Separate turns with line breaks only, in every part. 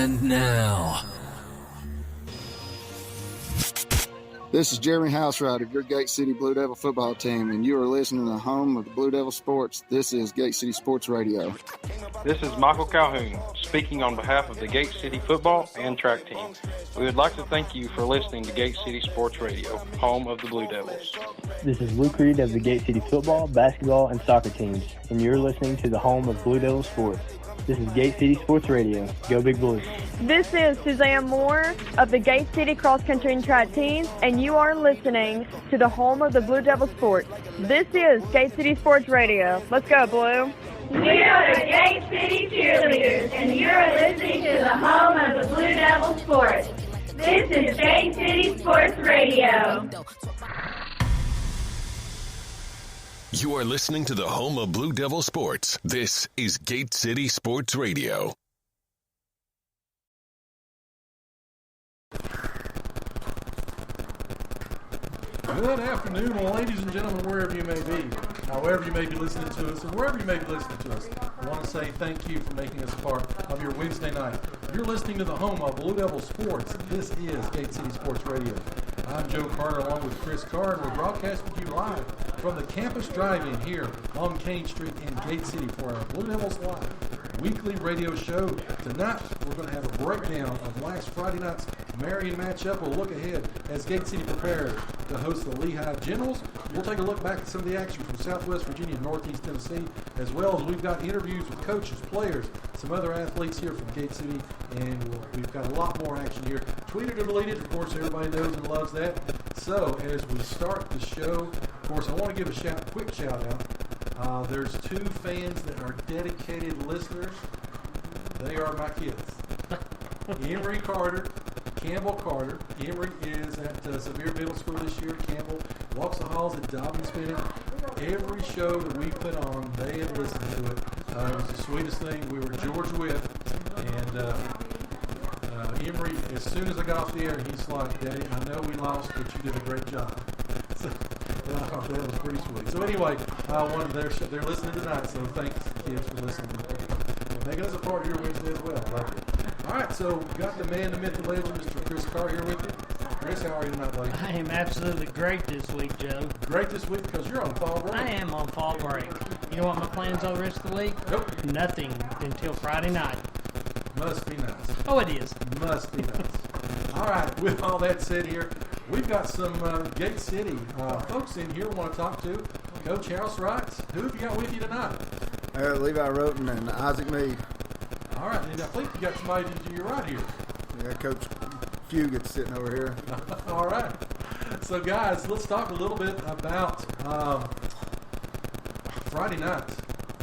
And now,
this is Jeremy Housewright of your Gate City Blue Devil football team, and you are listening to the home of the Blue Devil Sports. This is Gate City Sports Radio.
This is Michael Calhoun, speaking on behalf of the Gate City football and track team. We would like to thank you for listening to Gate City Sports Radio, home of the Blue Devils.
This is Luke Reed of the Gate City football, basketball, and soccer teams, and you're listening to the home of Blue Devil Sports. This is Gate City Sports Radio. Go Big Blue.
This is Suzanne Moore of the Gate City Cross Country and Track teams, and you are listening to the home of the Blue Devil Sports. This is Gate City Sports Radio. Let's go, Blue.
We are the Gate City Cheerleaders, and you're listening to the home of the Blue Devil Sports. This is Gate City Sports Radio.
you are listening to the home of Blue Devil Sports. This is Gate City Sports Radio.
Good afternoon, ladies and gentlemen, wherever you may be, however you may be listening to us, and wherever you may be listening to us. I want to say thank you for making us a part of your Wednesday night. You're listening to the home of Blue Devil Sports. This is Gate City Sports Radio. I'm Joe Carter along with Chris Carr, and we're broadcasting to you live from the Campus Drive-In here on Kane Street in Gate City for our Blue Devils Live weekly radio show. Tonight, we're going to have a breakdown of last Friday night's Marion matchup. We'll look ahead as Gate City prepares to host the Lehigh Generals. We'll take a look back at some of the action from Southwest Virginia and Northeast Tennessee, as well as we've got interviews with coaches, players, some other athletes here from Gate City, and we've got a lot more action here. Tweeted or deleted, of course, everybody knows and loves that. So, as we start the show, of course, I want to give a quick shout out. There's two fans that are dedicated listeners. They are my kids. Emery Carter, Campbell Carter. Emery is at Sevier Middle School this year. Campbell walks the halls at Dobbins Bennett. Every show that we put on, they have listened to it. It was the sweetest thing. We were George with, and Emery, as soon as I got off the air, he's like, "Daddy, I know we lost, but you did a great job." So, I thought that was pretty sweet. So anyway, they're listening tonight, so thanks, kids, for listening. And making us a part of your Wednesday as well. Love it. All right, so we got the man, the myth, the legend, Mr. Chris Carr here with you. Chris, how are you tonight, buddy?
I am absolutely great this week, Joe.
Great this week because you're on fall break.
I am on fall break. You know what my plans are the rest of the week?
Nope.
Nothing until Friday night.
Must be nice.
Oh, it is.
Must be nice. All right, with all that said here, we've got some Gate City folks in here we want to talk to. Coach House Wrights, who have you got with you tonight?
Levi Roten and Isaac Meade.
All right, and I think you got somebody to your right here.
Yeah, Coach Fugit's sitting over here.
All right. So, guys, let's talk a little bit about Friday night,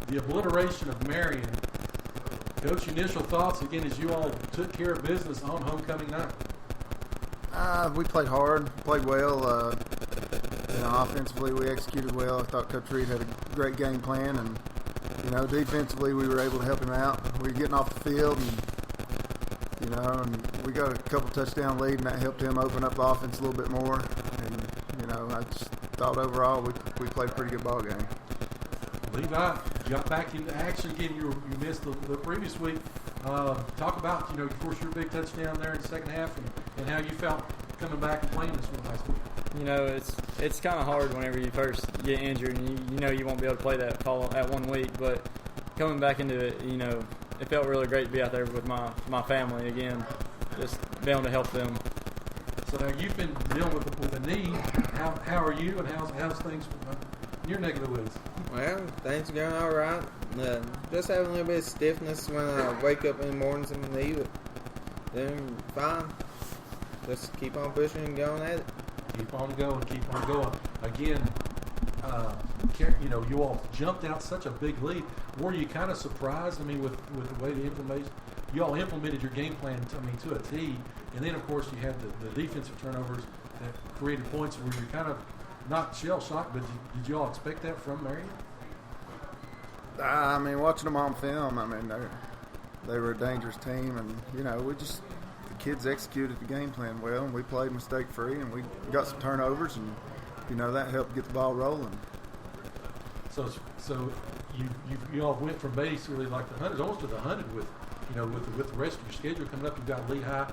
the obliteration of Marion. Coach, initial thoughts, again, as you all took care of business on homecoming night.
We played hard, played well. Offensively, we executed well. I thought Coach Reed had a great game plan, and defensively, we were able to help him out. We were getting off the field, and we got a couple touchdown lead, and that helped him open up the offense a little bit more. And I just thought overall we played a pretty good ball game.
Levi, you got back into action again. You missed the previous week. Talk about, of course, your big touchdown there in the second half and how you felt coming back and playing this one last week.
It's kind of hard whenever you first get injured and you won't be able to play that 1 week. But coming back into it, it felt really great to be out there with my family again, just being able to help them.
So now you've been dealing with a knee. How are you, and how's things in your neck of the woods?
Well, things are going all right. Just having a little bit of stiffness when I wake up in the mornings in the knee, but then fine. Just keep on pushing and going at it.
Keep on going. Again, you all jumped out such a big lead. Were you kind of surprised? With the way the information, you all implemented your game plan to a T, and then of course you had the defensive turnovers that created points where you're kind of not shell shocked. But did you all expect that from Marion?
Watching them on film, they were a dangerous team, and the kids executed the game plan well, and we played mistake-free, and we got some turnovers, and that helped get the ball rolling. So
you all went from basically like the hundreds, almost to the 100 with with the rest of your schedule coming up, you've got Lehigh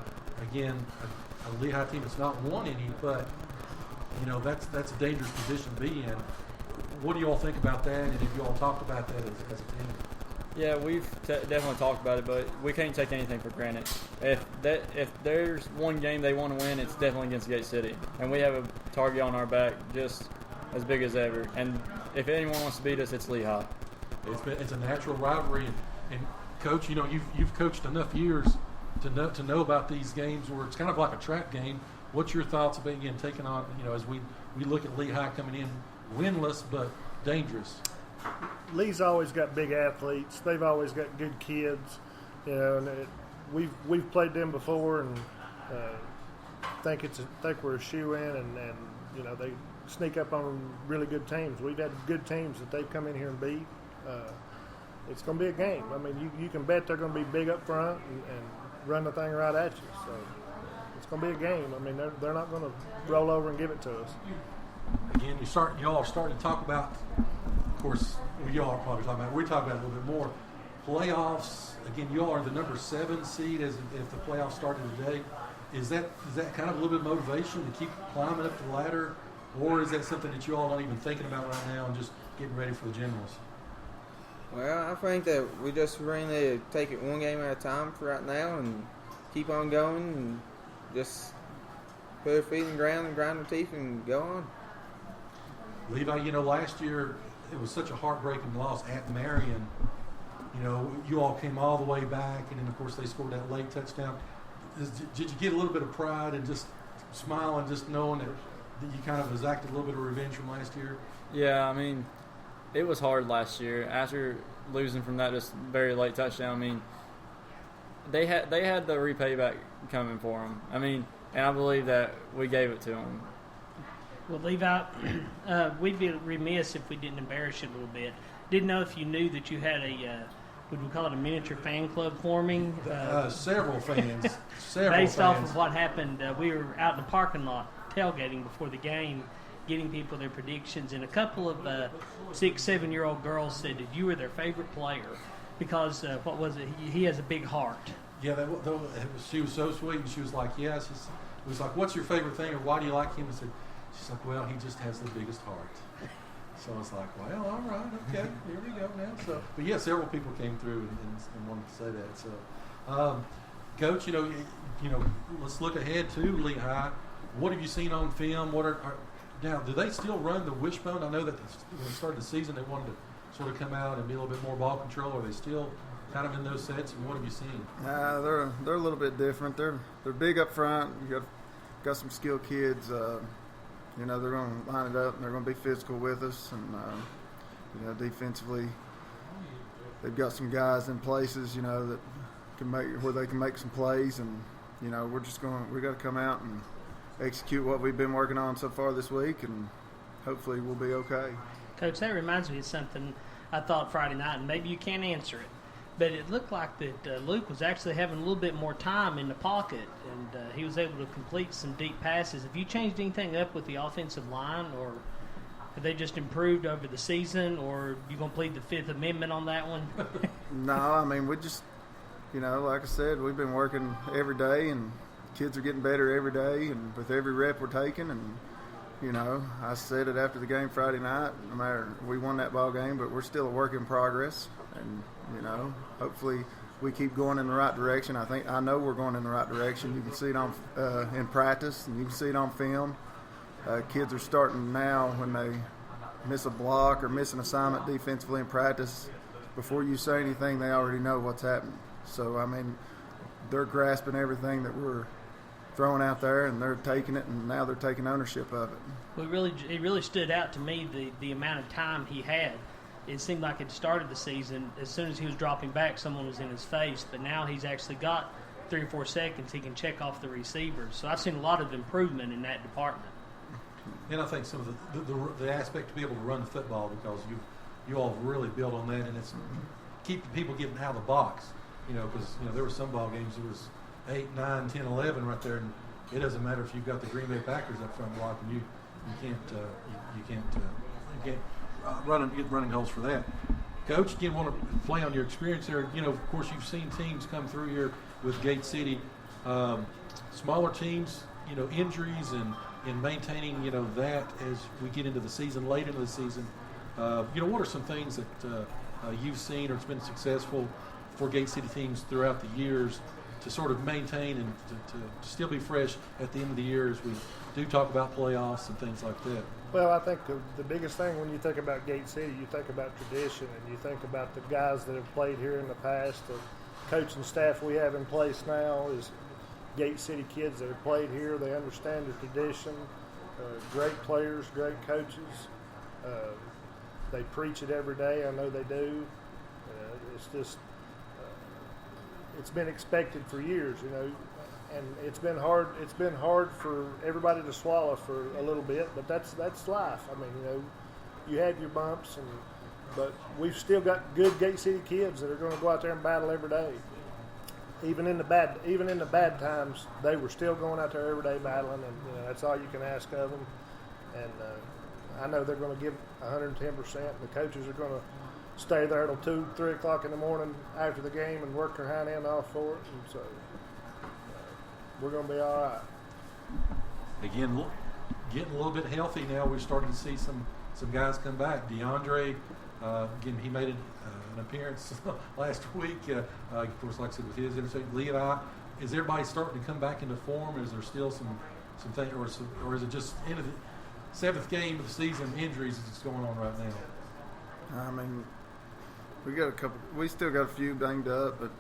again, a Lehigh team that's not won any, but that's a dangerous position to be in. What do you all think about that, and have you all talked about that as a team?
Yeah, we've definitely talked about it, but we can't take anything for granted. If there's one game they want to win, it's definitely against Gate City, and we have a target on our back just as big as ever. And if anyone wants to beat us, it's Lehigh.
It's a natural rivalry, and Coach, you've coached enough years to know about these games where it's kind of like a trap game. What's your thoughts about taking on as we look at Lehigh coming in winless but dangerous?
Lee's always got big athletes. They've always got good kids, and we've played them before, and think we're a shoe-in, and they sneak up on really good teams. We've had good teams that they've come in here and beat. It's going to be a game. I mean, you can bet they're going to be big up front and run the thing right at you. So it's going to be a game. I mean, they're not going to roll over and give it to us.
Again, y'all are starting to talk about. Of course, y'all are probably talking about. We're talking about a little bit more playoffs. Again, y'all are the number 7 seed as if the playoffs started today. Is that kind of a little bit of motivation to keep climbing up the ladder, or is that something that you all not even thinking about right now and just getting ready for the Generals?
Well, I think that we just really take it one game at a time for right now and keep on going and just put our feet in the ground and grind our teeth and go on.
Levi, last year it was such a heartbreaking loss at Marion. You all came all the way back, and then, of course, they scored that late touchdown. Did you get a little bit of pride and just smile and just knowing that you kind of exacted a little bit of revenge from last year?
Yeah, I mean, it was hard last year. After losing from that just very late touchdown, I mean, they had the repay back coming for them. I mean, and I believe that we gave it to them.
Well, Levi, we'd be remiss if we didn't embarrass you a little bit. Didn't know if you knew that you had would we call it a miniature fan club forming?
Several fans.
Based off of what happened, we were out in the parking lot tailgating before the game, getting people their predictions, and a couple of 6-7-year-old girls said that you were their favorite player because, what was it? He has a big heart.
Yeah, she was so sweet, and she was like, it was like, what's your favorite thing, or why do you like him? She's like, well, he just has the biggest heart. So I was like, well, all right, okay, here we go now. So, but yeah, several people came through and wanted to say that. So, Coach, let's look ahead to Lehigh. What have you seen on film? Now, do they still run the wishbone? I know that when they started the season, they wanted to sort of come out and be a little bit more ball control. Are they still kind of in those sets? And what have you seen?
They're a little bit different. They're big up front. You got some skilled kids. They're going to line it up, and they're going to be physical with us. And, defensively, they've got some guys in places, that where they can make some plays. And, we got to come out and execute what we've been working on so far this week, and hopefully we'll be okay.
Coach, that reminds me of something I thought Friday night, and maybe you can't answer it. But it looked like that Luke was actually having a little bit more time in the pocket, and he was able to complete some deep passes. Have you changed anything up with the offensive line, or have they just improved over the season, or you going to plead the Fifth Amendment on that one?
No, I mean, we just, like I said, we've been working every day, and kids are getting better every day, and with every rep we're taking. And, I said it after the game Friday night, no matter, we won that ball game, but we're still a work in progress. And, hopefully we keep going in the right direction. I know we're going in the right direction. You can see it on in practice, and you can see it on film. Kids are starting now when they miss a block or miss an assignment defensively in practice. Before you say anything, they already know what's happening. So, I mean, they're grasping everything that we're throwing out there, and they're taking it, and now they're taking ownership of it.
Well, it really stood out to me the amount of time he had. It seemed like at the start of the season, as soon as he was dropping back, someone was in his face. But now he's actually got 3 or 4 seconds. He can check off the receivers. So I've seen a lot of improvement in that department.
And I think some of the aspect to be able to run the football, because you all really built on that, and it's keep the people getting out of the box. Because there were some ball games that was 8, 9, 10, 11 right there, and it doesn't matter if you've got the Green Bay Packers up front blocking you can't get running holes for that. Coach, again, want to play on your experience there. Of course, you've seen teams come through here with Gate City, smaller teams, injuries and maintaining, that as we get into the season, late into the season. What are some things that you've seen or it's been successful for Gate City teams throughout the years to sort of maintain and to still be fresh at the end of the year as we do talk about playoffs and things like that?
Well, I think the biggest thing when you think about Gate City, you think about tradition, and you think about the guys that have played here in the past. The coaching staff we have in place now is Gate City kids that have played here. They understand the tradition. Great players, great coaches. They preach it every day. I know they do. It's just it's been expected for years, and it's been hard. It's been hard for everybody to swallow for a little bit, but that's life. I mean, you have your bumps, but we've still got good Gate City kids that are going to go out there and battle every day. Even in the bad times, they were still going out there every day battling, and that's all you can ask of them. And I know they're going to give 110%. The coaches are going to stay there till 2, 3 o'clock in the morning after the game and work their hind end off for it. And so we're going to be all right.
Again, getting a little bit healthy now. We're starting to see some guys come back. DeAndre, again, he made an appearance last week. Of course, like I said, with his interception. Levi, is everybody starting to come back into form? Is there still some things, or is it just into the 7th game of the season injuries that's going on right now?
I mean, we got a couple. We still got a few banged up, but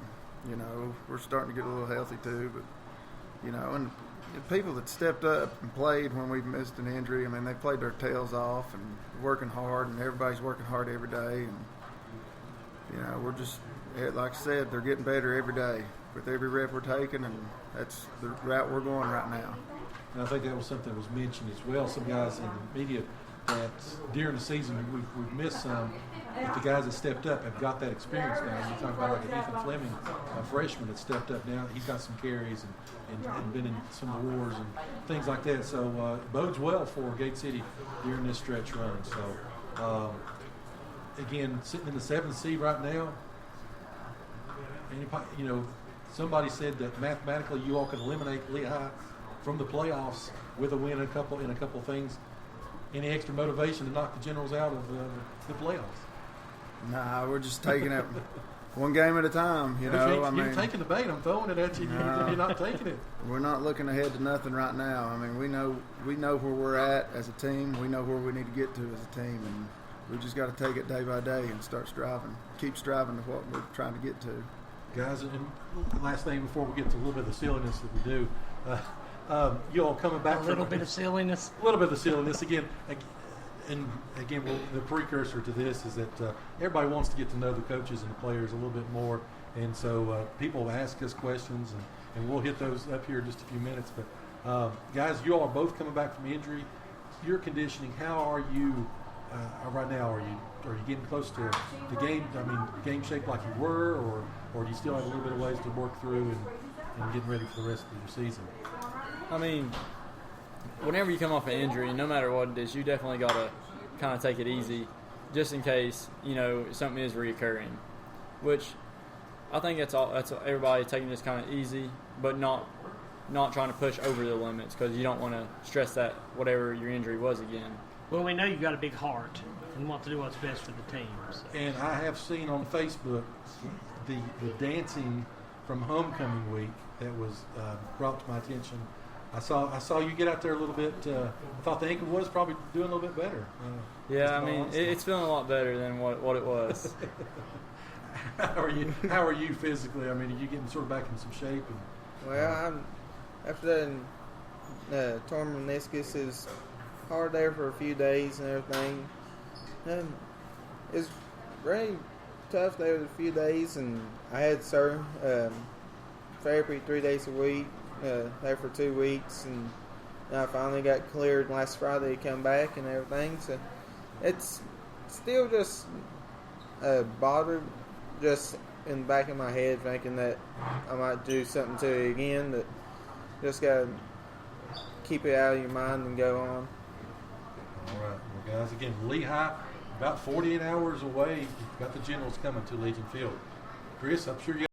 we're starting to get a little healthy too. But and the people that stepped up and played when we've missed an injury, I mean, they played their tails off and working hard, and everybody's working hard every day. And we're just, like I said, they're getting better every day with every rep we're taking, and that's the route we're going right now.
And I think that was something that was mentioned as well. Some guys in the media that during the season we've missed some, but the guys that stepped up have got that experience now. You talk about like an Ethan Fleming, a freshman that stepped up now. He's got some carries and been in some wars and things like that. So bodes well for Gate City during this stretch run. So again, sitting in the 7th seed right now, somebody said that mathematically you all can eliminate Lehigh from the playoffs with a win in a couple things. Any extra motivation to knock the Generals out of the playoffs?
Nah, we're just taking it one game at a time.
You're taking the bait. I'm throwing it at you. You're not taking it.
We're not looking ahead to nothing right now. I mean, we know where we're at as a team. We know where we need to get to as a team, and we just got to take it day by day and start striving. Keep striving to what we're trying to get to.
Guys, and last thing before we get to a little bit of the silliness that we do. You all coming back
a little bit of silliness.
A little bit of silliness again, and again, the precursor to this is that everybody wants to get to know the coaches and the players a little bit more, and so people ask us questions, and we'll hit those up here in just a few minutes. But guys, you all are both coming back from injury. Your conditioning, how are you right now? Are you getting close to the game? I mean, game shape like you were, or do you still have a little bit of ways to work through and getting ready for the rest of your season?
I mean, whenever you come off an injury, no matter what it is, you definitely got to kind of take it easy just in case, something is reoccurring, which I think that's everybody taking this kind of easy, but not trying to push over the limits because you don't want to stress that whatever your injury was again.
Well, we know you've got a big heart and want to do what's best for the team. So.
And I have seen on Facebook the dancing from homecoming week that was brought to my attention. I saw you get out there a little bit. I thought the ankle was probably doing a little bit better.
Yeah, I mean, it's feeling a lot better than what it was.
How are you physically? I mean, are you getting sort of back in some shape?
Well, after that torn meniscus, it was hard there for a few days and everything. It was really tough there for a few days, and I had therapy 3 days a week. There for 2 weeks, and I finally got cleared last Friday to come back and everything. So it's still just bothered, just in the back of my head, thinking that I might do something to it again. But just gotta keep it out of your mind and go on.
All right, well, guys. Again, Lehigh about 48 hours away. You've got the Generals coming to Legion Field. Chris, I'm sure you